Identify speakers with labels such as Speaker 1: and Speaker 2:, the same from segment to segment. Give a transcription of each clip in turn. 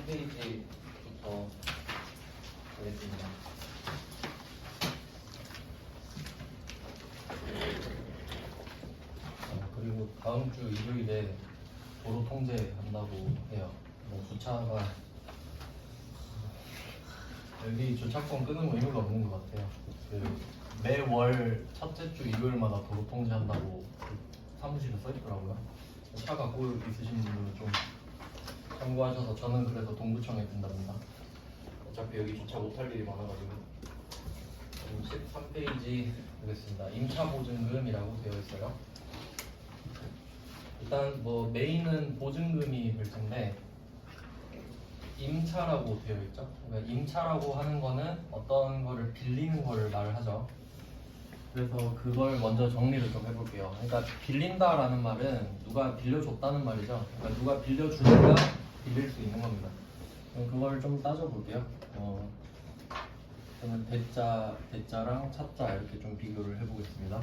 Speaker 1: 3페이지부터 보겠습니다. 그리고 다음 주 일요일에 도로 통제한다고 해요. 뭐 주차가 여기 주차권 끊으면 의미가 없는 것 같아요. 그 매월 첫째 주 일요일마다 도로 통제한다고 사무실에 써 있더라고요. 차 갖고 있으신 분들은 좀 참고하셔서, 저는 그래서 동구청에 든답니다. 어차피 여기 주차 못할 일이 많아가지고. 13페이지 보겠습니다. 임차보증금이라고 되어 있어요. 일단 뭐 메인은 보증금이 될 텐데, 임차라고 되어 있죠. 그러니까 임차라고 하는 거는 어떤 거를 빌리는 거를 말을 하죠. 그래서 그걸 먼저 정리를 좀 해볼게요. 그러니까 빌린다라는 말은 누가 빌려줬다는 말이죠. 그러니까 누가 빌려주니까 빌릴 수 있는 겁니다. 그럼 그걸 좀 따져볼게요. 저는 대자랑 차자 이렇게 좀 비교를 해보겠습니다.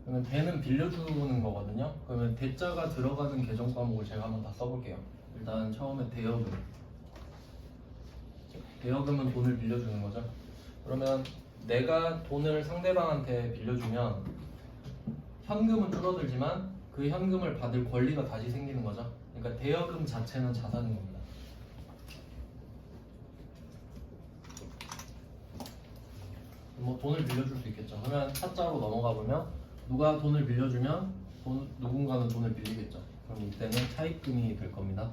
Speaker 1: 그러면 대는 빌려주는 거거든요. 그러면 대자가 들어가는 계정 과목을 제가 한번 다 써볼게요. 일단 처음에 대여금. 대여금은 돈을 빌려주는 거죠. 그러면 내가 돈을 상대방한테 빌려주면 현금은 줄어들지만 그 현금을 받을 권리가 다시 생기는 거죠. 그러니까 대여금 자체는 자산인 겁니다. 뭐 돈을 빌려줄 수 있겠죠. 그러면 차자로 넘어가 보면 누가 돈을 빌려주면 누군가는 돈을 빌리겠죠. 그럼 이때는 차입금이 될 겁니다.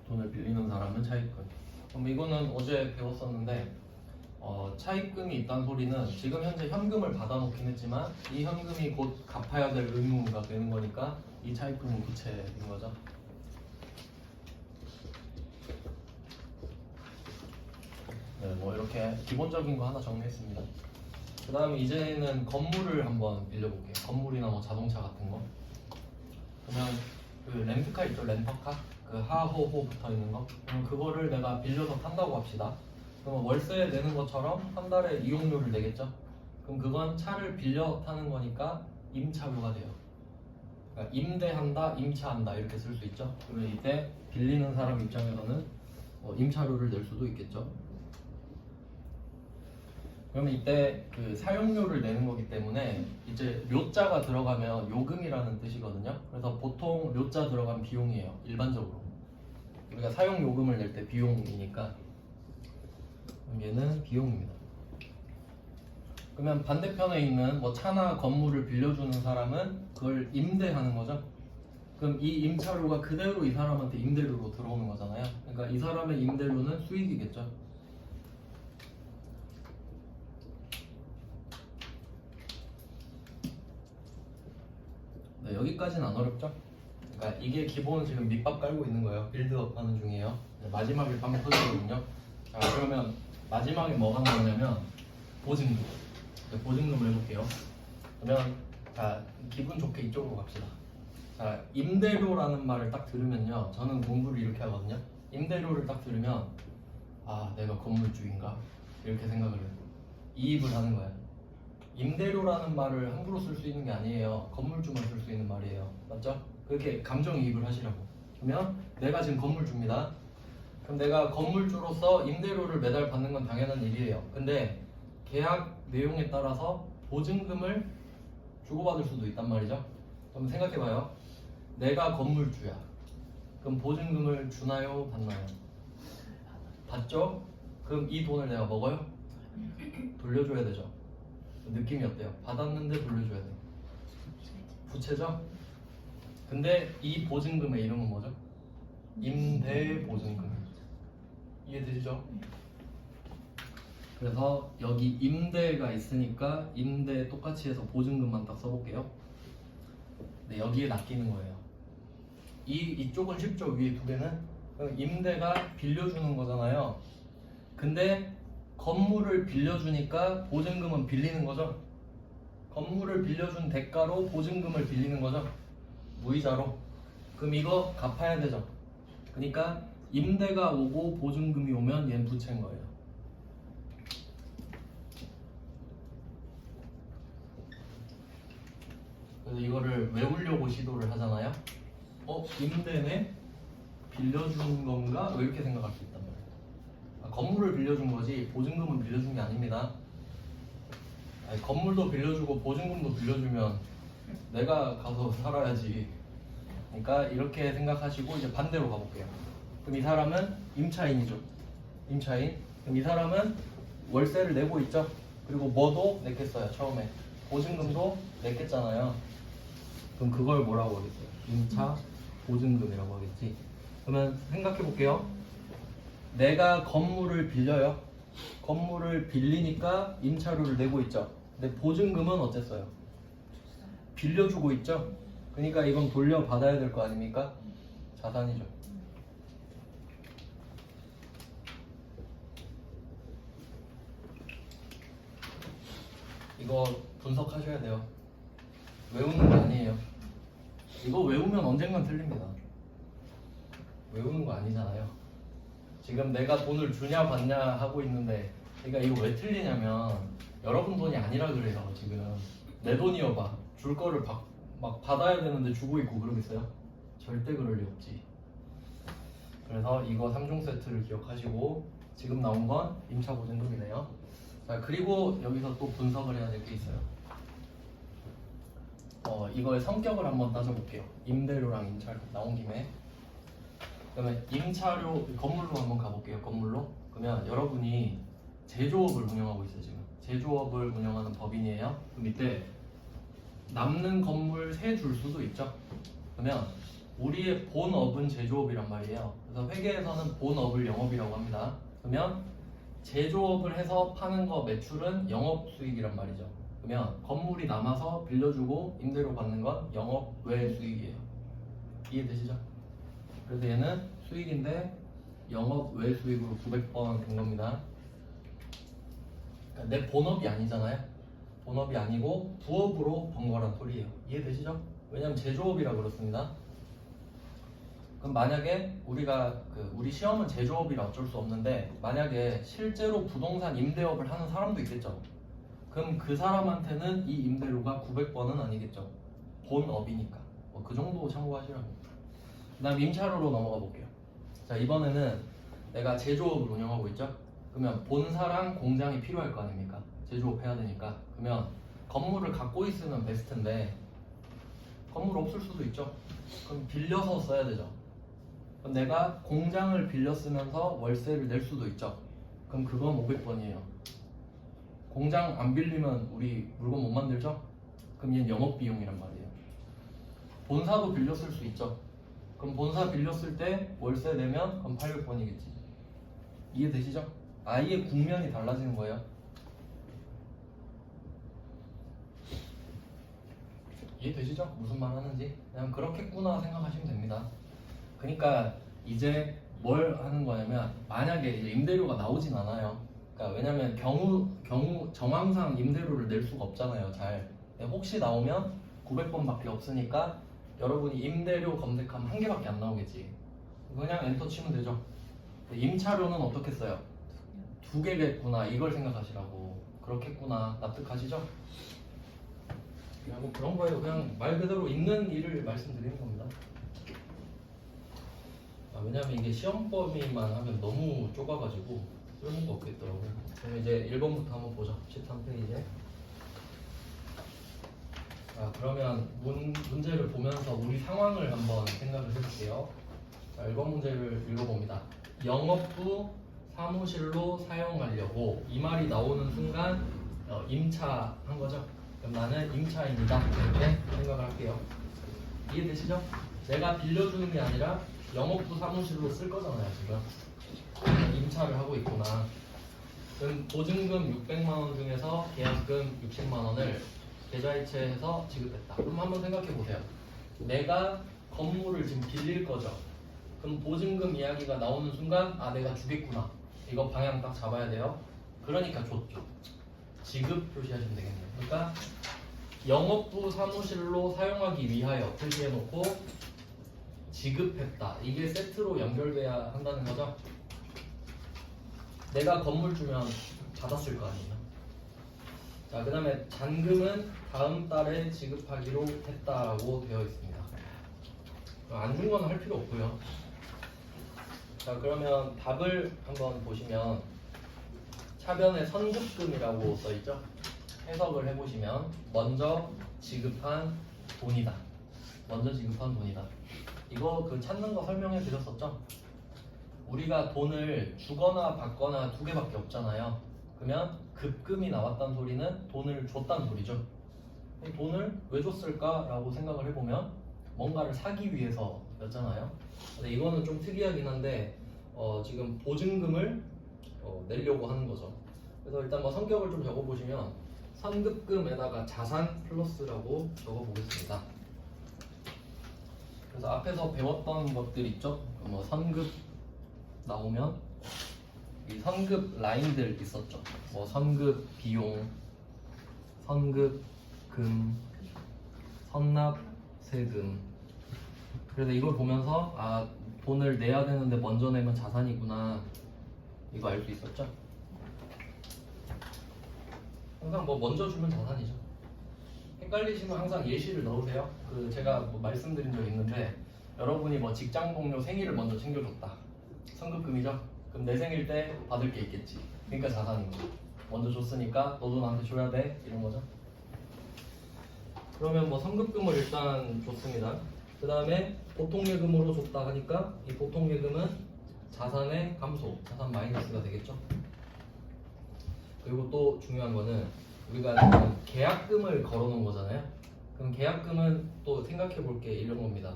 Speaker 1: 돈을 빌리는 사람은 차입금. 그럼 이거는 어제 배웠었는데, 차입금이 있다는 소리는 지금 현재 현금을 받아놓긴 했지만 이 현금이 곧 갚아야 될 의무가 되는 거니까 이 차입금은 부채인 거죠. 네, 뭐 이렇게 기본적인 거 하나 정리했습니다. 그 다음에 이제는 건물을 한번 빌려볼게요. 건물이나 뭐 자동차 같은 거. 그러면 그 렌트카 있죠? 렌터카? 그 하호호 붙어 있는 거. 그럼 그거를 내가 빌려서 탄다고 합시다. 그럼 월세 내는 것처럼 한 달에 이용료를 내겠죠? 그럼 그건 차를 빌려 타는 거니까 임차료가 돼요. 그러니까 임대한다, 임차한다 이렇게 쓸 수 있죠? 그러면 이때 빌리는 사람 입장에서는 임차료를 낼 수도 있겠죠? 그러면 이때 그 사용료를 내는 거기 때문에 이제 료자가 들어가면 요금이라는 뜻이거든요. 그래서 보통 료자 들어간 비용이에요. 일반적으로 우리가 사용 요금을 낼 때 비용이니까 얘는 비용입니다. 그러면 반대편에 있는 뭐 차나 건물을 빌려주는 사람은 그걸 임대하는 거죠. 그럼 이 임차료가 그대로 이 사람한테 임대료로 들어오는 거잖아요. 그러니까 이 사람의 임대료는 수익이겠죠. 네, 여기까지는 안 어렵죠? 그러니까 이게 기본 지금 밑밥 깔고 있는 거예요. 빌드업 하는 중이에요. 네, 마지막에 빵 터지거든요. 자, 그러면 마지막에 뭐가 나오냐면 보증금. 네, 보증금을 해볼게요. 그러면 자, 기분 좋게 이쪽으로 갑시다. 자, 임대료라는 말을 딱 들으면요, 저는 공부를 이렇게 하거든요. 임대료를 딱 들으면 아, 내가 건물주인가? 이렇게 생각을 해요. 이입을 하는 거예요. 임대료라는 말을 함부로 쓸 수 있는 게 아니에요. 건물주만 쓸 수 있는 말이에요. 맞죠? 그렇게 감정이입을 하시라고. 그러면 내가 지금 건물주입니다. 그럼 내가 건물주로서 임대료를 매달 받는 건 당연한 일이에요. 근데 계약 내용에 따라서 보증금을 주고받을 수도 있단 말이죠. 그럼 생각해봐요. 내가 건물주야. 그럼 보증금을 주나요? 받나요? 받죠? 그럼 이 돈을 내가 먹어요? 돌려줘야 되죠. 느낌이 어때요? 받았는데 돌려줘야 돼요. 부채죠? 근데 이 보증금의 이름은 뭐죠? 임대보증금. 이해되시죠? 그래서 여기 임대가 있으니까 임대 똑같이 해서 보증금만 딱 써볼게요. 네, 여기에 낚이는 거예요. 이쪽은 쉽죠? 위에 두 개는 임대가 빌려주는 거잖아요. 근데 건물을 빌려주니까 보증금은 빌리는 거죠. 건물을 빌려준 대가로 보증금을 빌리는 거죠. 무이자로. 그럼 이거 갚아야 되죠. 그러니까 임대가 오고 보증금이 오면 얘는 부채인 거예요. 그래서 이거를 외우려고 시도를 하잖아요. 임대네? 빌려준 건가? 왜 이렇게 생각할 수 있단 말이야. 건물을 빌려준 거지 보증금은 빌려준 게 아닙니다. 아니, 건물도 빌려주고 보증금도 빌려주면 내가 가서 살아야지. 그러니까 이렇게 생각하시고 이제 반대로 가볼게요. 그럼 이 사람은 임차인이죠. 임차인. 그럼 이 사람은 월세를 내고 있죠. 그리고 뭐도 냈겠어요. 처음에 보증금도 냈겠잖아요. 그럼 그걸 뭐라고 하겠어요? 임차 보증금이라고 하겠지. 그러면 생각해 볼게요. 내가 건물을 빌려요. 건물을 빌리니까 임차료를 내고 있죠. 근데 보증금은 어땠어요? 빌려주고 있죠. 그러니까 이건 돌려받아야 될 거 아닙니까? 자산이죠. 이거 분석하셔야 돼요. 외우는 거 아니에요. 이거 외우면 언젠간 틀립니다. 외우는 거 아니잖아요. 지금 내가 돈을 주냐 받냐 하고 있는데 그러니까 이거 왜 틀리냐면 여러분 돈이 아니라 그래요. 지금 내 돈이어봐. 줄 거를 막 받아야 되는데 주고 있고 그러겠어요? 절대 그럴 리 없지. 그래서 이거 3종 세트를 기억하시고 지금 나온 건 임차 보증금이네요. 자, 그리고 여기서 또 분석을 해야 될 게 있어요. 이거의 성격을 한번 따져볼게요. 임대료랑 임차료 나온 김에. 그러면 임차료 건물로 한번 가볼게요. 건물로. 그러면 여러분이 제조업을 운영하고 있어요. 지금 제조업을 운영하는 법인이에요. 그럼 이때 남는 건물 세 줄 수도 있죠. 그러면 우리의 본업은 제조업이란 말이에요. 그래서 회계에서는 본업을 영업이라고 합니다. 그러면 제조업을 해서 파는 거 매출은 영업수익이란 말이죠. 그러면 건물이 남아서 빌려주고 임대료 받는 건 영업 외 수익이에요. 이해되시죠? 그래서 얘는 수익인데 영업 외 수익으로 900번 된 겁니다. 그러니까 내 본업이 아니잖아요. 본업이 아니고 부업으로 번 거란 소리예요. 이해되시죠? 왜냐면 제조업이라 그렇습니다. 그럼 만약에 우리가 우리 시험은 제조업이라 어쩔 수 없는데 만약에 실제로 부동산 임대업을 하는 사람도 있겠죠. 그럼 그 사람한테는 이 임대료가 900번은 아니겠죠. 본업이니까. 그 정도 참고하시라고. 그 다음 임차료로 넘어가 볼게요. 자, 이번에는 내가 제조업을 운영하고 있죠. 그러면 본사랑 공장이 필요할 거 아닙니까? 제조업 해야 되니까. 그러면 건물을 갖고 있으면 베스트인데 건물 없을 수도 있죠. 그럼 빌려서 써야 되죠. 그럼 내가 공장을 빌려 쓰면서 월세를 낼 수도 있죠. 그럼 그건 500번이에요. 공장 안 빌리면 우리 물건 못 만들죠? 그럼 얘는 영업비용이란 말이에요. 본사도 빌려 쓸 수 있죠. 그럼 본사 빌렸을 때 월세 내면 그럼 800번이겠지. 이해되시죠? 아예 국면이 달라지는 거예요. 이해되시죠? 무슨 말 하는지 그냥 그렇겠구나 생각하시면 됩니다. 그러니까 이제 뭘 하는 거냐면 만약에 이제 임대료가 나오진 않아요. 그러니까 왜냐면 경우 정황상 임대료를 낼 수가 없잖아요. 잘. 혹시 나오면 900번밖에 없으니까 여러분이 임대료 검색하면 한 개밖에 안 나오겠지. 그냥 엔터 치면 되죠. 임차료는 어떻게 써요? 두 개겠구나 이걸 생각하시라고. 그렇겠구나 납득하시죠? 그냥 뭐 그런 거예요. 그냥 말 그대로 있는 일을 말씀드리는 겁니다. 왜냐면 이게 시험 범위만 하면 너무 좁아가지고 쓸모가 없겠더라고요. 그럼 이제 1번부터 한번 보죠. 13페이지에. 그러면 문제를 보면서 우리 상황을 한번 생각을 해볼게요. 자, 1번 문제를 읽어봅니다. 영업부 사무실로 사용하려고 이 말이 나오는 순간 임차한 거죠. 그럼 나는 임차인이다 이렇게 생각을 할게요. 이해되시죠? 내가 빌려주는 게 아니라 영업부 사무실로 쓸 거잖아요. 지금 임차를 하고 있구나. 그럼 보증금 600만 원 중에서 계약금 60만 원을 계좌이체해서 지급했다. 그럼 한번 생각해 보세요. 내가 건물을 지금 빌릴 거죠. 그럼 보증금 이야기가 나오는 순간 내가 주겠구나. 이거 방향 딱 잡아야 돼요. 그러니까 줬죠. 지급 표시하시면 되겠네요. 그러니까 영업부 사무실로 사용하기 위하여 표시해놓고 지급했다. 이게 세트로 연결돼야 한다는 거죠. 내가 건물 주면 받았을 거 아니에요. 자, 그 다음에 잔금은 다음 달에 지급하기로 했다라고 되어 있습니다. 안 준 거는 할 필요 없고요. 자, 그러면 답을 한번 보시면 차변에 선급금이라고 써있죠? 해석을 해보시면 먼저 지급한 돈이다. 먼저 지급한 돈이다. 이거 그 찾는 거 설명해 드렸었죠? 우리가 돈을 주거나 받거나 두 개밖에 없잖아요. 그러면 급금이 나왔다는 소리는 돈을 줬다는 소리죠. 돈을 왜 줬을까라고 생각을 해보면 뭔가를 사기 위해서였잖아요. 근데 이거는 좀 특이하긴 한데 지금 보증금을 내려고 하는 거죠. 그래서 일단 뭐 성격을 좀 적어보시면 선급금에다가 자산 플러스라고 적어보겠습니다. 그래서 앞에서 배웠던 것들 있죠? 뭐 선급 나오면 이 선급 라인들 있었죠. 뭐 선급 비용, 선급 금, 선납 세금. 그래서 이걸 보면서 아, 돈을 내야 되는데 먼저 내면 자산이구나, 이거 알 수 있었죠? 항상 뭐 먼저 주면 자산이죠. 헷갈리시면 항상 예시를 넣으세요. 그 제가 뭐 말씀드린 적 있는데 여러분이 뭐 직장 동료 생일을 먼저 챙겨줬다. 선급금이죠? 그럼 내 생일 때 받을 게 있겠지. 그러니까 자산인 거죠. 먼저 줬으니까 너도 나한테 줘야 돼, 이런 거죠. 그러면 뭐 선급금을 일단 줬습니다. 그 다음에 보통예금으로 줬다 하니까 이 보통예금은 자산의 감소, 자산 마이너스가 되겠죠. 그리고 또 중요한 거는 우리가 지금 계약금을 걸어놓은 거잖아요. 그럼 계약금은 또 생각해 볼 게 이런 겁니다.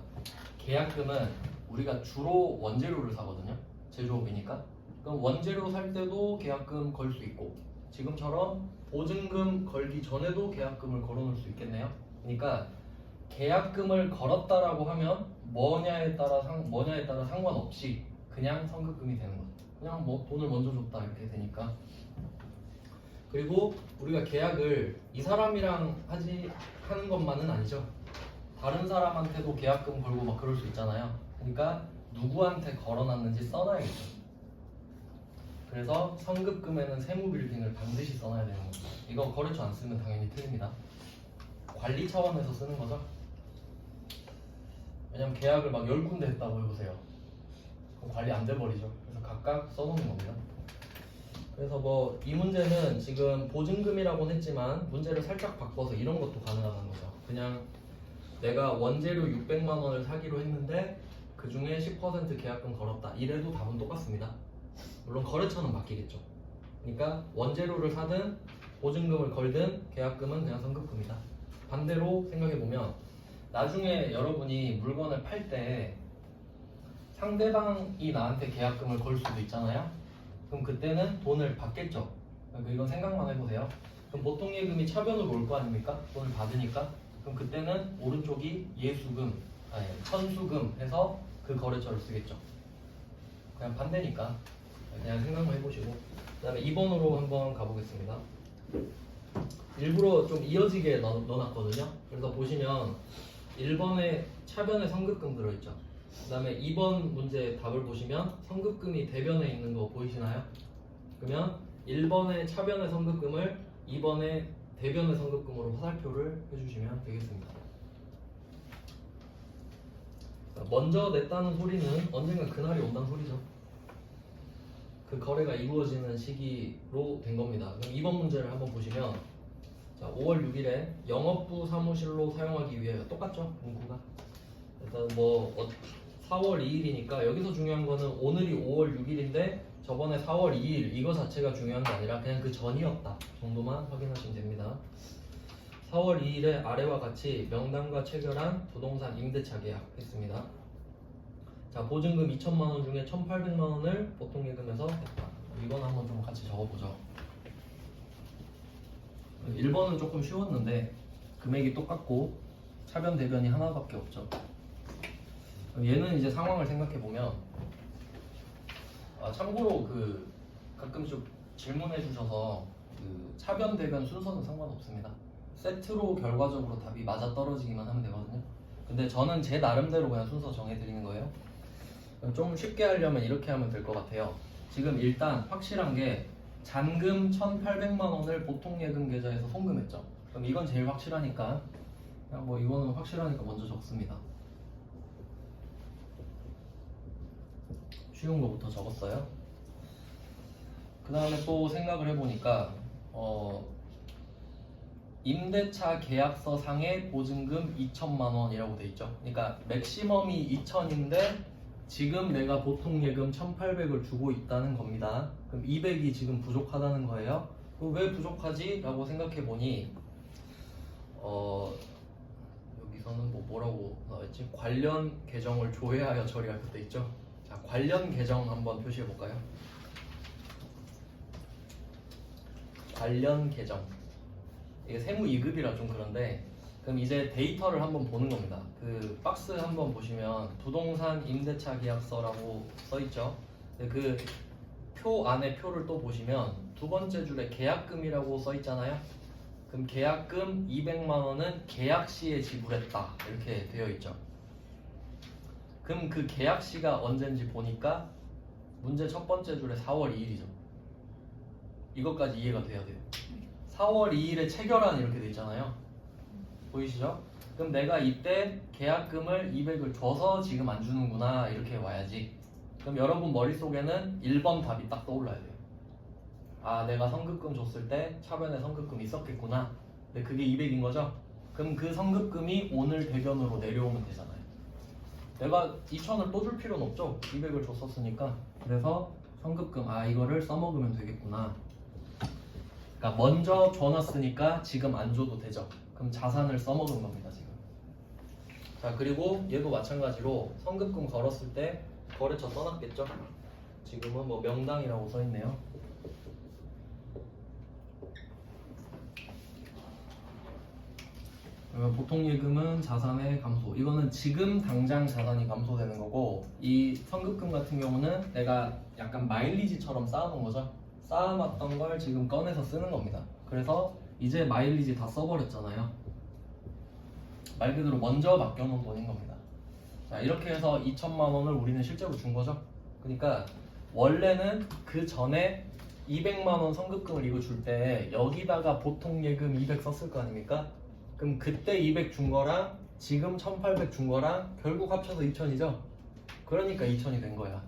Speaker 1: 계약금은 우리가 주로 원재료를 사거든요. 제조업이니까. 그럼 원재료 살 때도 계약금 걸 수 있고, 지금처럼 보증금 걸기 전에도 계약금을 걸어놓을 수 있겠네요. 그러니까 계약금을 걸었다라고 하면 뭐냐에 따라 상관없이 그냥 선급금이 되는 거죠. 그냥 뭐 돈을 먼저 줬다 이렇게 되니까. 그리고 우리가 계약을 이 사람이랑 하는 것만은 아니죠. 다른 사람한테도 계약금 걸고 막 그럴 수 있잖아요. 그러니까 누구한테 걸어놨는지 써놔야겠죠. 그래서 선급금에는 세무빌딩을 반드시 써놔야 되는 거죠. 이거 거래처 안 쓰면 당연히 틀립니다. 관리 차원에서 쓰는 거죠. 왜냐면 계약을 막 10군데 했다고 해보세요. 그럼 관리 안 돼버리죠. 그래서 각각 써놓는 겁니다. 그래서 뭐 이 문제는 지금 보증금이라고는 했지만 문제를 살짝 바꿔서 이런 것도 가능하다는 거죠. 그냥 내가 원재료 600만 원을 사기로 했는데 그 중에 10% 계약금 걸었다, 이래도 답은 똑같습니다. 물론 거래처는 바뀌겠죠. 그러니까 원재료를 사든 보증금을 걸든 계약금은 그냥 선급금이다. 반대로 생각해보면 나중에 여러분이 물건을 팔 때 상대방이 나한테 계약금을 걸 수도 있잖아요. 그럼 그때는 돈을 받겠죠. 그러니까 이건 생각만 해보세요. 그럼 보통 예금이 차변으로 올 거 아닙니까? 돈을 받으니까. 그럼 그때는 오른쪽이 예수금, 아니 천수금 해서 그 거래처를 쓰겠죠. 그냥 반대니까 그냥 생각만 해보시고. 그 다음에 2번으로 한번 가보겠습니다. 일부러 좀 이어지게 넣어놨거든요. 그래서 보시면 1번에 차변에 선급금 들어있죠. 그 다음에 2번 문제 답을 보시면 선급금이 대변에 있는 거 보이시나요? 그러면 1번의 차변의 선급금을 2번의 대변의 선급금으로 화살표를 해주시면 되겠습니다. 먼저 냈다는 소리는 언젠가 그날이 온다는 소리죠. 그 거래가 이루어지는 시기로 된 겁니다. 그럼 2번 문제를 한번 보시면 자, 5월 6일에 영업부 사무실로 사용하기 위해 똑같죠? 문구가. 일단 뭐 4월 2일이니까 여기서 중요한 거는 오늘이 5월 6일인데 저번에 4월 2일 이거 자체가 중요한 게 아니라 그냥 그 전이었다 정도만 확인하시면 됩니다. 4월 2일에 아래와 같이 명단과 체결한 부동산 임대차 계약했습니다. 자, 보증금 2천만 원 중에 1,800만 원을 보통예금에서 했다. 이건 한번 좀 같이 적어보죠. 1번은 조금 쉬웠는데 금액이 똑같고 차변 대변이 하나밖에 없죠. 얘는 이제 상황을 생각해 보면 참고로 그 가끔씩 질문해 주셔서 그 차변 대변 순서는 상관없습니다. 세트로 결과적으로 답이 맞아 떨어지기만 하면 되거든요. 근데 저는 제 나름대로 그냥 순서 정해 드리는 거예요. 좀 쉽게 하려면 이렇게 하면 될 것 같아요. 지금 일단 확실한 게 잔금 1,800만 원을 보통예금 계좌에서 송금했죠. 그럼 이건 제일 확실하니까 그냥 뭐 이거는 확실하니까 먼저 적습니다. 쉬운 거부터 적었어요. 그 다음에 또 생각을 해보니까 임대차 계약서 상의 보증금 2천만 원이라고 돼 있죠. 그러니까 맥시멈이 2천인데 지금 내가 보통 예금 1,800을 주고 있다는 겁니다. 그럼 200이 지금 부족하다는 거예요. 그럼 왜 부족하지? 라고 생각해 보니 여기서는 뭐라고 나와있지? 관련 계정을 조회하여 처리할 때 있죠. 자, 관련 계정 한번 표시해 볼까요? 관련 계정. 이게 세무 2급이라 좀 그런데, 그럼 이제 데이터를 한번 보는 겁니다. 그 박스 한번 보시면 부동산 임대차 계약서라고 써 있죠. 그 표 안에 표를 또 보시면 두 번째 줄에 계약금이라고 써 있잖아요. 그럼 계약금 200만 원은 계약 시에 지불했다 이렇게 되어 있죠. 그럼 그 계약 시가 언젠지 보니까 문제 첫 번째 줄에 4월 2일이죠. 이것까지 이해가 돼야 돼요. 4월 2일에 체결한 이렇게 돼 있잖아요. 보이시죠? 그럼 내가 이때 계약금을 200을 줘서 지금 안 주는구나 이렇게 와야지. 그럼 여러분 머릿속에는 1번 답이 딱 떠올라야 돼요. 아, 내가 선급금 줬을 때 차변에 선급금이 있었겠구나. 근데 그게 200인 거죠? 그럼 그 선급금이 오늘 대변으로 내려오면 되잖아요. 내가 2,000을 또 줄 필요는 없죠? 200을 줬었으니까. 그래서 선급금, 이거를 써먹으면 되겠구나. 그러니까 먼저 줘놨으니까 지금 안 줘도 되죠. 그럼 자산을 써먹은 겁니다, 지금. 자, 그리고 얘도 마찬가지로 선급금 걸었을 때 거래처 써놨겠죠? 지금은 뭐 명당이라고 써있네요. 보통 예금은 자산의 감소. 이거는 지금 당장 자산이 감소되는 거고, 이 선급금 같은 경우는 내가 약간 마일리지처럼 쌓아놓은 거죠. 쌓아놨던 걸 지금 꺼내서 쓰는 겁니다. 그래서 이제 마일리지 다 써버렸잖아요. 말 그대로 먼저 맡겨놓은 돈인 겁니다. 자, 이렇게 해서 2천만 원을 우리는 실제로 준 거죠. 그러니까 원래는 그 전에 200만 원 선급금을 이거 줄 때 여기다가 보통 예금 200 썼을 거 아닙니까? 그럼 그때 200 준 거랑 지금 1800 준 거랑 결국 합쳐서 2000이죠? 그러니까 2000이 된 거야.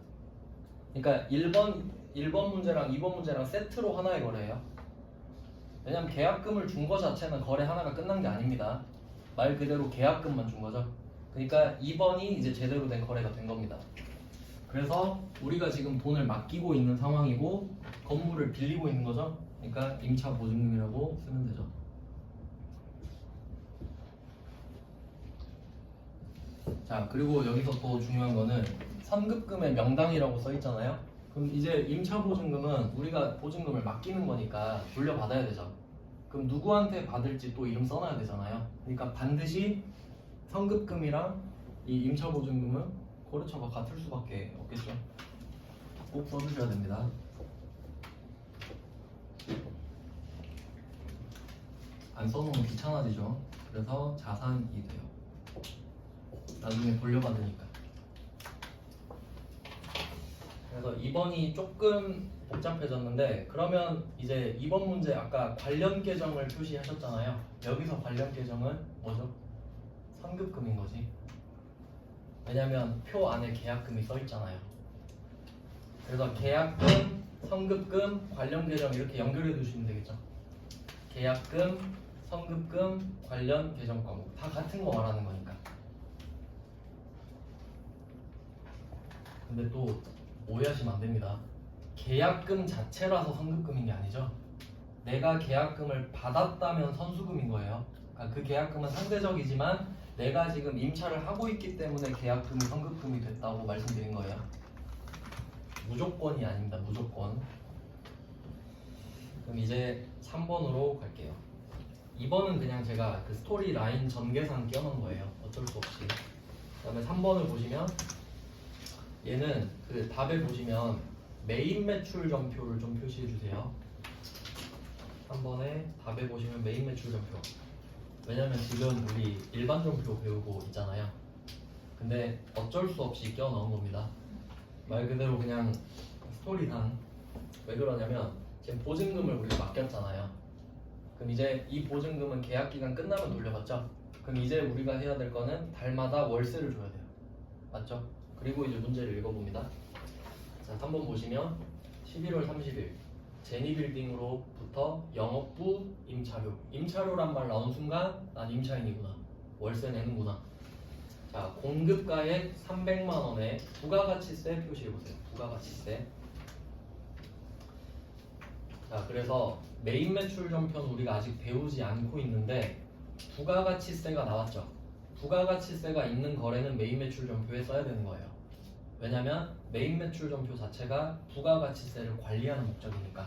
Speaker 1: 그러니까 1번 문제랑 2번 문제랑 세트로 하나의 거래예요. 왜냐면 계약금을 준 거 자체는 거래 하나가 끝난 게 아닙니다. 말 그대로 계약금만 준 거죠. 그러니까 2번이 이제 제대로 된 거래가 된 겁니다. 그래서 우리가 지금 돈을 맡기고 있는 상황이고 건물을 빌리고 있는 거죠. 그러니까 임차 보증금이라고 쓰면 되죠. 자, 그리고 여기서 또 중요한 거는 선급금의 명당이라고 써 있잖아요. 그럼 이제 임차 보증금은 우리가 보증금을 맡기는 거니까 돌려받아야 되죠. 그럼 누구한테 받을지 또 이름 써놔야 되잖아요. 그러니까 반드시 선급금이랑 이 임차 보증금은 거래처가 같을 수밖에 없겠죠. 꼭 써주셔야 됩니다. 안 써놓으면 귀찮아지죠. 그래서 자산이 돼요. 나중에 돌려받으니까. 그래서 2번이 조금 복잡해졌는데, 그러면 이제 2번 문제 아까 관련 계정을 표시하셨잖아요. 여기서 관련 계정은 뭐죠? 선급금인 거지. 왜냐면 표 안에 계약금이 써 있잖아요. 그래서 계약금, 선급금, 관련 계정 이렇게 연결해 두시면 되겠죠. 계약금, 선급금, 관련 계정 과목 다 같은 거 말하는 거니까. 근데 또 오해하시면 안 됩니다. 계약금 자체라서 선급금인 게 아니죠. 내가 계약금을 받았다면 선수금인 거예요. 그러니까 그 계약금은 상대적이지만 내가 지금 임차를 하고 있기 때문에 계약금이 선급금이 됐다고 말씀드린 거예요. 무조건이 아닙니다. 무조건. 그럼 이제 3번으로 갈게요. 2번은 그냥 제가 그 스토리 라인 전개상 끼워놓은 거예요. 어쩔 수 없이. 그 다음에 3번을 보시면 얘는 그 답에 보시면 메인 매출 전표를 좀 표시해 주세요. 3번에 답에 보시면 메인 매출 전표. 왜냐면 지금 우리 일반 전표 배우고 있잖아요. 근데 어쩔 수 없이 껴 넣은 겁니다. 말 그대로 그냥 스토리상. 왜 그러냐면 지금 보증금을 우리가 맡겼잖아요. 그럼 이제 이 보증금은 계약 기간 끝나면 돌려받죠. 그럼 이제 우리가 해야 될 거는 달마다 월세를 줘야 돼요. 맞죠? 그리고 이제 문제를 읽어봅니다. 자, 3번 보시면 11월 30일 제니빌딩으로부터 영업부 임차료. 임차료란 말 나온 순간 난 임차인이구나. 월세 내는구나. 자, 공급가액 300만 원에 부가가치세 표시해보세요. 부가가치세. 자, 그래서 메인 매출 전편 우리가 아직 배우지 않고 있는데 부가가치세가 나왔죠. 부가가치세가 있는 거래는 메인 매출 전표에 써야 되는 거예요. 왜냐면 메인 매출 전표 자체가 부가가치세를 관리하는 목적이니까.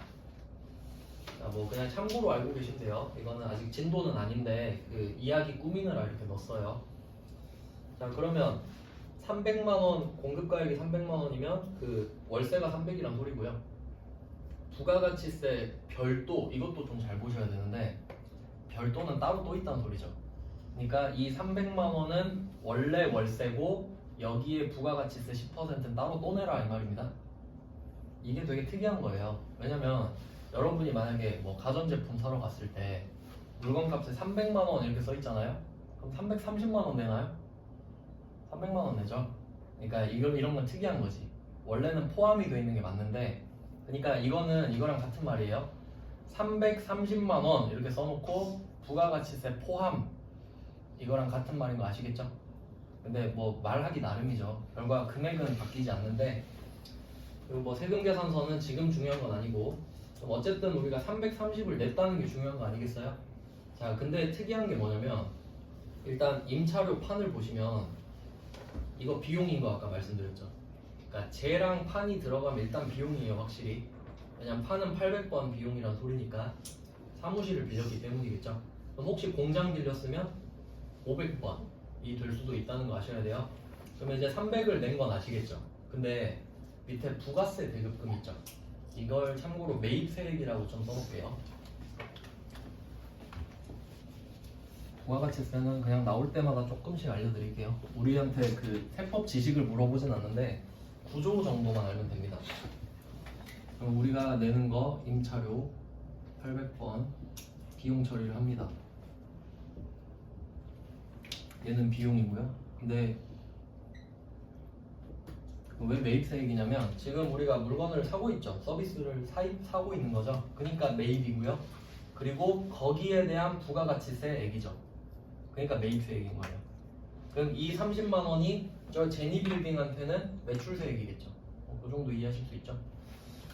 Speaker 1: 자, 뭐 그냥 참고로 알고 계시면 돼요. 이거는 아직 진도는 아닌데 그 이야기 꾸미느라 이렇게 넣었어요. 자, 그러면 300만 원 공급가액이 300만 원이면 그 월세가 300이란 소리고요. 부가가치세 별도, 이것도 좀 잘 보셔야 되는데 별도는 따로 또 있다는 소리죠. 그러니까 이 300만 원은 원래 월세고 여기에 부가가치세 10%는 따로 또 내라 이 말입니다. 이게 되게 특이한 거예요. 왜냐면 여러분이 만약에 뭐 가전제품 사러 갔을 때 물건값에 300만 원 이렇게 써 있잖아요. 그럼 330만 원 내나요? 300만 원 내죠. 그러니까 이런 건 특이한 거지. 원래는 포함이 되어 있는 게 맞는데, 그러니까 이거는 이거랑 같은 말이에요. 330만 원 이렇게 써놓고 부가가치세 포함, 이거랑 같은 말인 거 아시겠죠? 근데 뭐 말하기 나름이죠. 결과 금액은 바뀌지 않는데, 그리고 뭐 세금 계산서는 지금 중요한 건 아니고, 어쨌든 우리가 330을 냈다는 게 중요한 거 아니겠어요? 자, 근데 특이한 게 뭐냐면 일단 임차료 판을 보시면 이거 비용인 거 아까 말씀드렸죠. 그러니까 재랑 판이 들어가면 일단 비용이에요, 확실히. 왜냐면 판은 800번 비용이란 소리니까 사무실을 빌렸기 때문이겠죠. 그럼 혹시 공장 빌렸으면 500번이 될 수도 있다는 거 아셔야 돼요. 그러면 이제 300을 낸 건 아시겠죠. 근데 밑에 부가세 대급금 있죠. 이걸 참고로 매입세액이라고 좀 써놓을게요. 부가가치세는 그냥 나올 때마다 조금씩 알려드릴게요. 우리한테 그 세법 지식을 물어보진 않는데 구조 정도만 알면 됩니다. 그럼 우리가 내는 거 임차료 800번 비용 처리를 합니다. 얘는 비용이고요. 근데 왜 매입세액이냐면 지금 우리가 물건을 사고 있죠. 서비스를 사고 있는 거죠. 그러니까 매입이고요. 그리고 거기에 대한 부가가치세액이죠. 그러니까 매입세액인 거예요. 그럼 이 30만 원이 저 제니빌딩한테는 매출세액이겠죠. 그 정도 이해하실 수 있죠.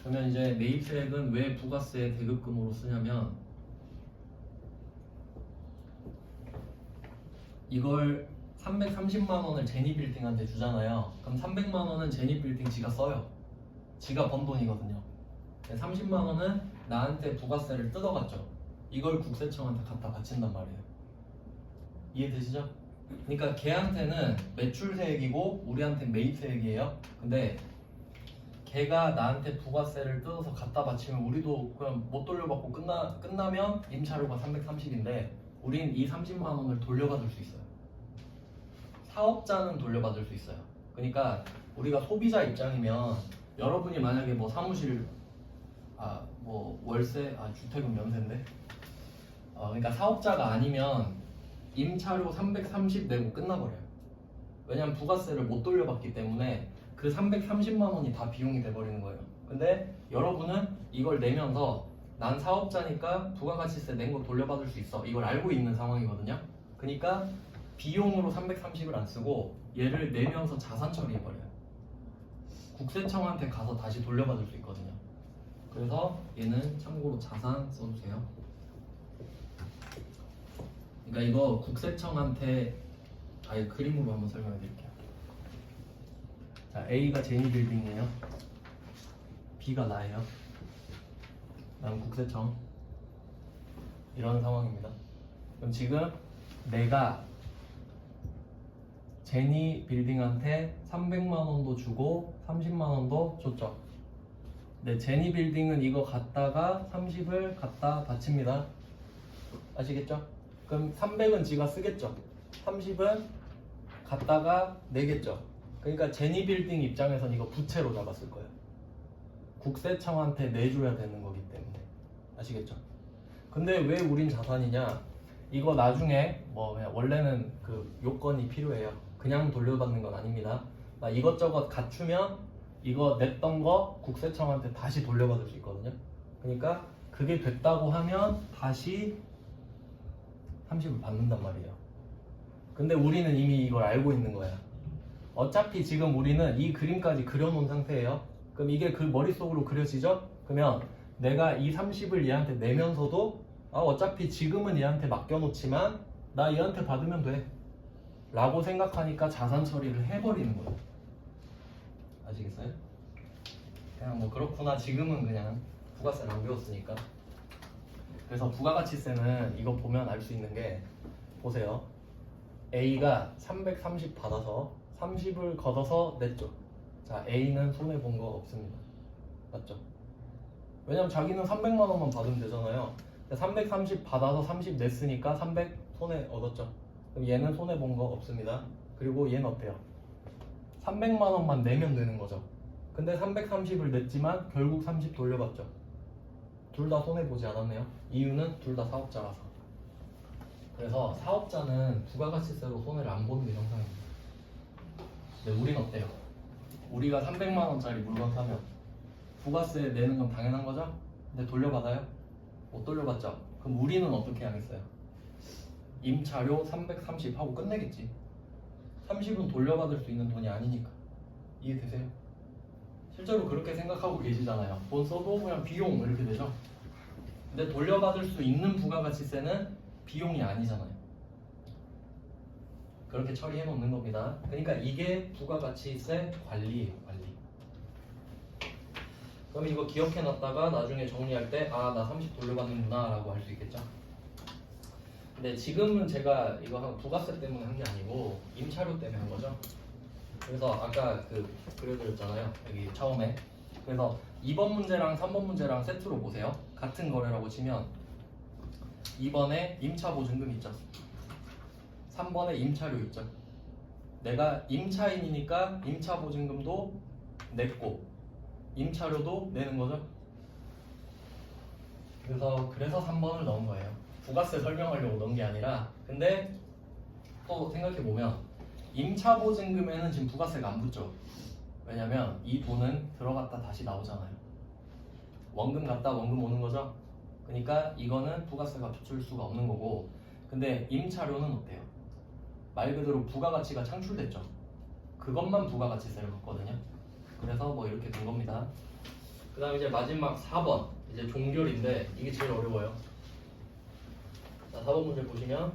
Speaker 1: 그러면 이제 매입세액은 왜 부가세 대급금으로 쓰냐면 이걸 330만 원을 제니빌딩한테 주잖아요. 그럼 300만 원은 제니빌딩 지가 써요. 지가 번 돈이거든요. 30만 원은 나한테 부가세를 뜯어갔죠. 이걸 국세청한테 갖다 바친단 말이에요. 이해되시죠? 그러니까 걔한테는 매출세액이고 우리한테 매입세액이에요. 근데 걔가 나한테 부가세를 뜯어서 갖다 바치면 우리도 그냥 못 돌려받고 끝나면 임차료가 330인데 우린 이 30만 원을 돌려받을 수 있어요. 사업자는 돌려받을 수 있어요. 그러니까 우리가 소비자 입장이면 여러분이 만약에 뭐 사무실 뭐 월세 주택은 면세인데 그러니까 사업자가 아니면 임차료 330 내고 끝나버려요. 왜냐면 부가세를 못 돌려받기 때문에 그 330만 원이 다 비용이 돼버리는 거예요. 근데 여러분은 이걸 내면서 난 사업자니까 부가가치세 낸 거 돌려받을 수 있어. 이걸 알고 있는 상황이거든요. 그러니까 비용으로 330을 안 쓰고 얘를 내면서 자산 처리해버려요. 국세청한테 가서 다시 돌려받을 수 있거든요. 그래서 얘는 참고로 자산 써주세요. 그러니까 이거 국세청한테 아예 그림으로 한번 설명해 드릴게요. 자, A가 제니빌딩이에요. B가 나예요. 난 국세청. 이런 상황입니다. 그럼 지금 내가 제니빌딩한테 300만 원도 주고 30만 원도 줬죠. 네, 제니빌딩은 이거 갖다가 30을 갖다 바칩니다. 아시겠죠? 그럼 300은 지가 쓰겠죠. 30은 갖다가 내겠죠. 그러니까 제니빌딩 입장에선 이거 부채로 잡았을 거예요. 국세청한테 내줘야 되는 거기 때문에. 아시겠죠? 근데 왜 우린 자산이냐? 이거 나중에 뭐 그냥 원래는 그 요건이 필요해요. 그냥 돌려받는 건 아닙니다. 이것저것 갖추면 이거 냈던 거 국세청한테 다시 돌려받을 수 있거든요. 그러니까 그게 됐다고 하면 다시 30을 받는단 말이에요. 근데 우리는 이미 이걸 알고 있는 거야. 어차피 지금 우리는 이 그림까지 그려놓은 상태예요. 그럼 이게 그 머릿속으로 그려지죠? 그러면 내가 이 30을 얘한테 내면서도 어차피 지금은 얘한테 맡겨놓지만 나 얘한테 받으면 돼 라고 생각하니까 자산 처리를 해버리는 거예요. 아시겠어요? 그냥 뭐 그렇구나 지금은 그냥 부가세를 안 배웠으니까. 그래서 부가가치세는 이거 보면 알 수 있는 게 보세요. A가 330 받아서 30을 걷어서 냈죠. 자, A는 손해본 거 없습니다. 맞죠? 왜냐면 자기는 300만 원만 받으면 되잖아요. 330 받아서 30 냈으니까 300 손해 얻었죠. 그럼 얘는 손해본 거 없습니다. 그리고 얘는 어때요? 300만 원만 내면 되는 거죠. 근데 330을 냈지만 결국 30 돌려받죠. 둘 다 손해보지 않았네요. 이유는 둘 다 사업자라서. 그래서 사업자는 부가가치세로 손해를 안 보는 게 정상입니다. 근데 우린 어때요? 우리가 300만 원짜리 물건 사면 부가세 내는 건 당연한 거죠? 근데 돌려받아요? 못 돌려받죠? 그럼 우리는 어떻게 하겠어요? 임차료 330 하고 끝내겠지. 30은 돌려받을 수 있는 돈이 아니니까. 이해되세요? 실제로 그렇게 생각하고 계시잖아요. 돈 써도 그냥 비용 이렇게 되죠. 근데 돌려받을 수 있는 부가가치세는 비용이 아니잖아요. 그렇게 처리해 놓는 겁니다. 그러니까 이게 부가가치세 관리예요. 관리. 그럼 이거 기억해 놨다가 나중에 정리할 때 나 30 돌려받는구나 라고 할 수 있겠죠. 근데 지금은 제가 이거 부가세 때문에 한 게 아니고 임차료 때문에 한 거죠. 그래서 아까 그려드렸잖아요. 여기 처음에. 그래서 2번 문제랑 3번 문제랑 세트로 보세요. 같은 거래라고 치면 2번에 임차보증금 있죠. 3번에 임차료 있죠. 내가 임차인이니까 임차보증금도 냈고 임차료도 내는 거죠. 그래서 3번을 넣은 거예요. 부가세 설명하려고 넣은 게 아니라. 근데 또 생각해보면 임차보증금에는 지금 부가세가 안 붙죠. 왜냐면 이 돈은 들어갔다 다시 나오잖아요. 원금 갔다 원금 오는 거죠. 그러니까 이거는 부가세가 붙을 수가 없는 거고. 근데 임차료는 어때요? 말 그대로 부가가치가 창출됐죠. 그것만 부가가치세를 받거든요. 그래서 뭐 이렇게 된 겁니다. 그 다음 이제 마지막 4번 이제 종결인데 이게 제일 어려워요. 자, 4번 문제 보시면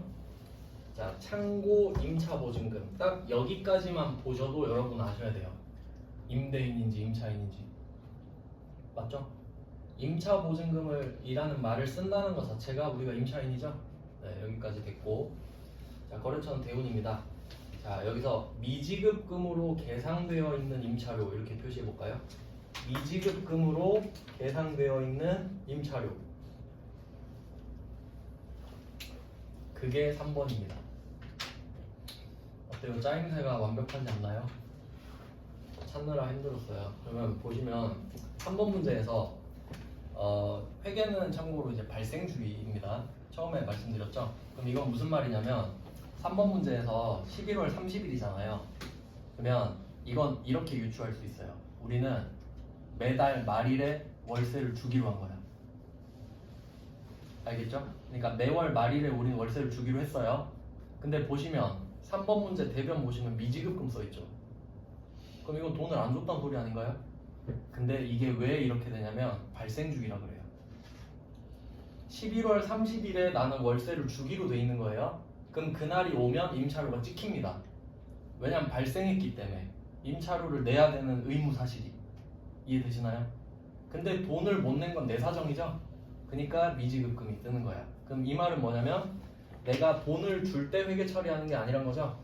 Speaker 1: 자, 창고 임차보증금 딱 여기까지만 보셔도 여러분 아셔야 돼요. 임대인인지 임차인인지. 맞죠? 임차보증금을 이라는 말을 쓴다는 것 자체가 우리가 임차인이죠. 네, 여기까지 됐고. 자, 거래처는 대운입니다. 자, 여기서 미지급금으로 계상되어 있는 임차료 이렇게 표시해 볼까요? 미지급금으로 계상되어 있는 임차료. 그게 3번입니다. 어때요? 짜임새가 완벽하지 않나요? 찾느라 힘들었어요. 그러면 보시면 3번 문제에서 회계는 참고로 이제 발생주의입니다. 처음에 말씀드렸죠? 그럼 이건 무슨 말이냐면 3번 문제에서 11월 30일이잖아요. 그러면 이건 이렇게 유추할 수 있어요. 우리는 매달 말일에 월세를 주기로 한 거야. 알겠죠? 그러니까 매월 말일에 우리는 월세를 주기로 했어요. 근데 보시면 3번 문제 대변 보시면 미지급금 써있죠. 그럼 이건 돈을 안 줬다는 소리 아닌가요? 근데 이게 왜 이렇게 되냐면 발생주기라 그래요. 11월 30일에 나는 월세를 주기로 돼 있는 거예요. 그럼 그날이 오면 임차료가 찍힙니다. 왜냐면 발생했기 때문에 임차료를 내야 되는 의무사실이. 이해되시나요? 근데 돈을 못 낸 건 내 사정이죠. 그러니까 미지급금이 뜨는 거야. 그럼 이 말은 뭐냐면 내가 돈을 줄 때 회계 처리하는 게 아니란 거죠.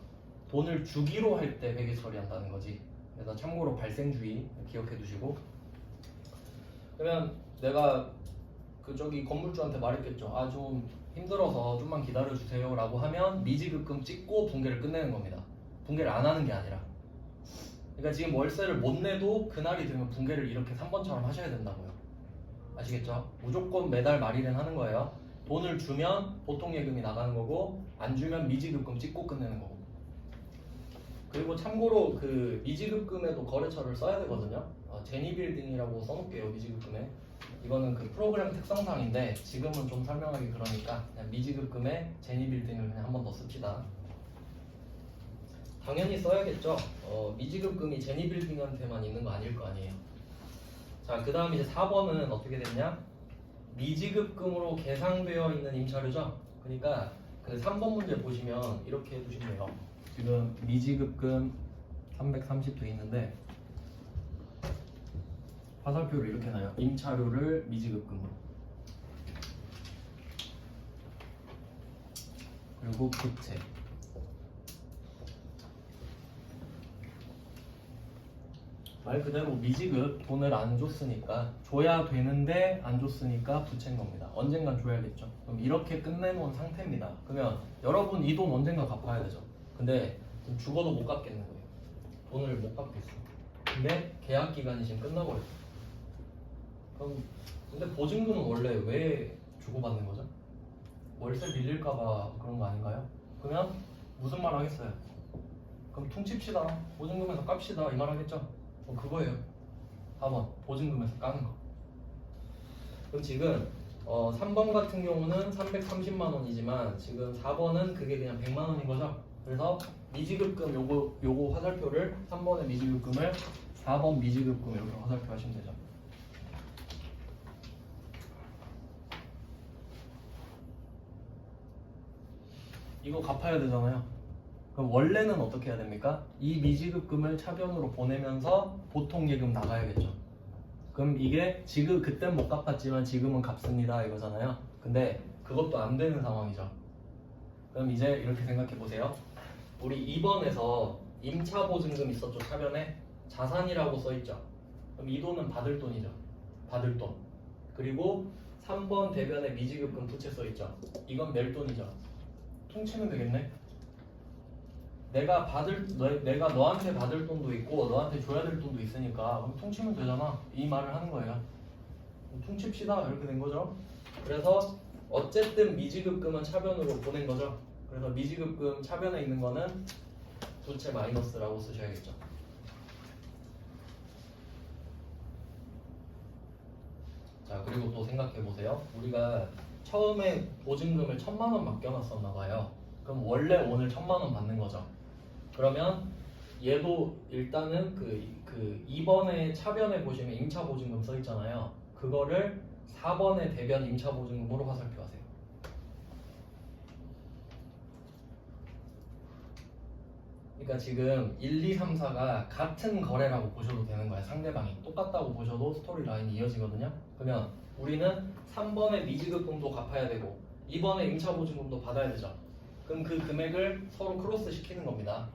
Speaker 1: 돈을 주기로 할 때 회계 처리한다는 거지. 그래서 참고로 발생주의 기억해 두시고. 그러면 내가 저기 건물주한테 말했겠죠. 좀 힘들어서 좀만 기다려 주세요 라고 하면 미지급금 찍고 분괴를 끝내는 겁니다. 분괴를 안 하는 게 아니라. 그러니까 지금 월세를 못 내도 그날이 되면 분괴를 이렇게 3번처럼 하셔야 된다고요. 아시겠죠? 무조건 매달 말일엔 하는 거예요. 돈을 주면 보통 예금이 나가는 거고 안 주면 미지급금 찍고 끝내는 거고. 그리고 참고로 그 미지급금에도 거래처를 써야 되거든요. 제니빌딩이라고 써놓을게요. 미지급금에. 이거는 그 프로그램 특성상인데 지금은 좀 설명하기 그러니까 그냥 미지급금에 제니빌딩을 그냥 한 번 더 씁시다. 당연히 써야겠죠. 미지급금이 제니빌딩한테만 있는 거 아닐 거 아니에요. 자, 그 다음 이제 4번은 어떻게 됐냐? 미지급금으로 계상되어 있는 임차료죠. 그러니까 그 3번 문제 보시면 이렇게 해두시면 돼요. 지금 미지급금 330 돼 있는데 화살표를 이렇게 놔요. 임차료를 미지급금으로. 그리고 부채. 말 그대로 미지급 돈을 안 줬으니까 줘야 되는데 안 줬으니까 부채인 겁니다. 언젠간 줘야겠죠. 그럼 이렇게 끝내놓은 상태입니다. 그러면 여러분 이 돈 언젠가 갚아야 되죠. 근데 지금 죽어도 못 갚겠는 거예요. 돈을 못 갚겠어. 근데 계약 기간이 지금 끝나버렸어. 그럼 근데 보증금은 원래 왜 주고받는 거죠? 월세 빌릴까봐 그런 거 아닌가요? 그러면 무슨 말 하겠어요? 그럼 퉁칩시다. 보증금에서 깝시다. 이 말 하겠죠? 그거예요. 4번 보증금에서 까는 거. 그럼 지금 3번 같은 경우는 330만 원이지만 지금 4번은 그게 그냥 100만 원인 거죠. 그래서 미지급금 요거 화살표를 3번의 미지급금을 4번 미지급금 이렇게 화살표 하시면 되죠. 이거 갚아야 되잖아요. 그럼 원래는 어떻게 해야 됩니까? 이 미지급금을 차변으로 보내면서 보통 예금 나가야겠죠. 그럼 이게 지금 그땐 못 갚았지만 지금은 갚습니다 이거잖아요. 근데 그것도 안 되는 상황이죠. 그럼 이제 이렇게 생각해 보세요. 우리 2번에서 임차보증금 있었죠. 차변에 자산이라고 써있죠. 그럼 이 돈은 받을 돈이죠. 받을 돈. 그리고 3번 대변에 미지급금 부채 써있죠. 이건 낼 돈이죠. 퉁치면 되겠네. 내가 너한테 받을 돈도 있고 너한테 줘야 될 돈도 있으니까 그럼 퉁치면 되잖아. 이 말을 하는 거예요. 퉁칩시다 이렇게 된 거죠. 그래서 어쨌든 미지급금은 차변으로 보낸 거죠. 그래서 미지급금 차변에 있는 거는 부채 마이너스라고 쓰셔야겠죠. 자, 그리고 또 생각해 보세요. 우리가 처음에 보증금을 1000만 원 맡겨놨었나 봐요. 그럼 원래 오늘 1000만 원 받는 거죠. 그러면 얘도 일단은 그 2번의 차변에 보시면 임차보증금 써 있잖아요. 그거를 4번의 대변 임차보증금으로 화살표 하세요. 그러니까 지금 1, 2, 3, 4가 같은 거래라고 보셔도 되는 거야. 상대방이 똑같다고 보셔도 스토리 라인이 이어지거든요. 그러면 우리는 3번의 미지급금도 갚아야 되고 2번의 임차보증금도 받아야 되죠. 그럼 그 금액을 서로 크로스 시키는 겁니다.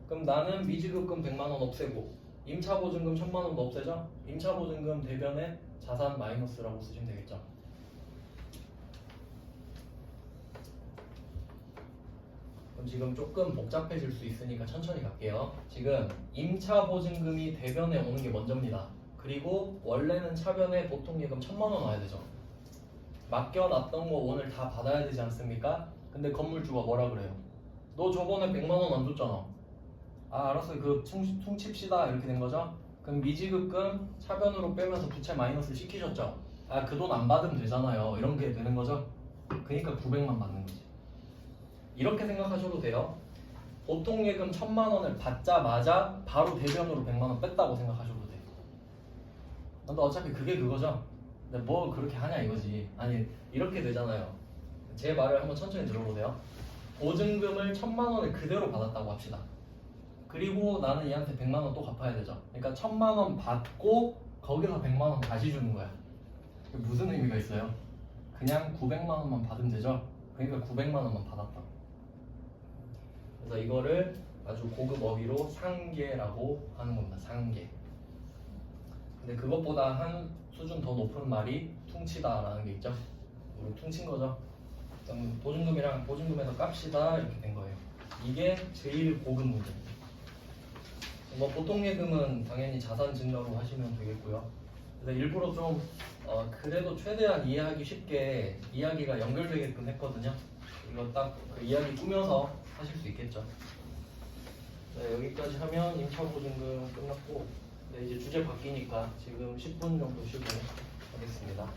Speaker 1: 그럼 나는 미지급금 100만 원 없애고 임차보증금 1000만 원도 없애죠? 임차보증금 대변에 자산 마이너스라고 쓰시면 되겠죠. 그럼 지금 조금 복잡해질 수 있으니까 천천히 갈게요. 지금 임차보증금이 대변에 오는 게 먼저입니다. 그리고 원래는 차변에 보통 예금 1000만 원 와야 되죠. 맡겨놨던 거 오늘 다 받아야 되지 않습니까? 근데 건물주가 뭐라 그래요? 너 저번에 100만 원 안 줬잖아. 아, 알았어요. 그 퉁칩시다 이렇게 된 거죠. 그럼 미지급금 차변으로 빼면서 부채 마이너스 시키셨죠. 아, 그 돈 안 받으면 되잖아요. 이런 게 되는 거죠. 그러니까 900만 받는 거지. 이렇게 생각하셔도 돼요. 보통 예금 1000만 원을 받자마자 바로 대변으로 100만 원 뺐다고 생각하셔도 돼요. 근데 어차피 그게 그거죠. 근데 뭐 그렇게 하냐 이거지. 아니, 이렇게 되잖아요. 제 말을 한번 천천히 들어보세요. 보증금을 1000만 원을 그대로 받았다고 합시다. 그리고 나는 얘한테 100만 원 또 갚아야 되죠. 그러니까 1000만 원 받고 거기서 100만 원 다시 주는 거야. 무슨 의미가 있어요? 그냥 900만 원만 받으면 되죠. 그러니까 900만 원만 받았다. 그래서 이거를 아주 고급 어휘로 상계라고 하는 겁니다. 상계. 근데 그것보다 한 수준 더 높은 말이 퉁치다라는 게 있죠. 우리 퉁친 거죠. 그럼 보증금이랑 보증금에서 깝시다 이렇게 된 거예요. 이게 제일 고급 문제입니다. 뭐 보통 예금은 당연히 자산 증가로 하시면 되겠고요. 근데 일부러 좀 그래도 최대한 이해하기 쉽게 이야기가 연결되게끔 했거든요. 이거 딱 그 이야기 꾸며서 하실 수 있겠죠. 네, 여기까지 하면 임차 보증금 끝났고, 네, 이제 주제 바뀌니까 지금 10분 정도 쉬고 하겠습니다.